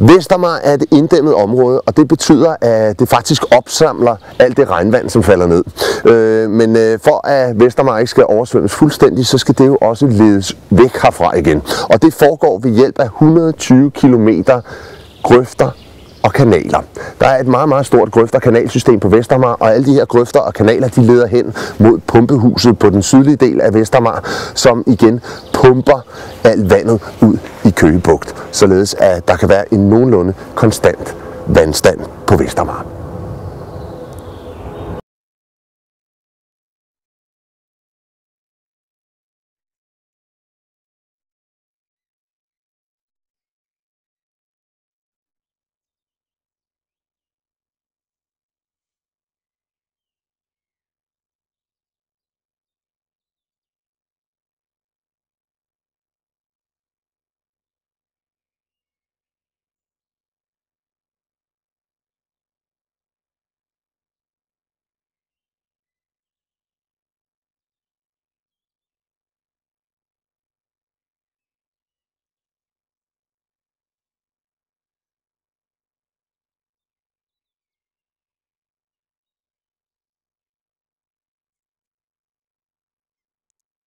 Vestermar er et inddæmmet område, og det betyder, at det faktisk opsamler alt det regnvand, som falder ned. Men for at Vestermar ikke skal oversvømmes fuldstændig, så skal det jo også ledes væk herfra igen. Og det foregår ved hjælp af 120 kilometer grøfter og kanaler. Der er et meget, meget stort grøfter- og kanalsystem på Vestermar, og alle de her grøfter og kanaler, de leder hen mod pumpehuset på den sydlige del af Vestermar, som igen pumper alt vandet ud i Køge Bugt, således at der kan være en nogenlunde konstant vandstand på Vestermar.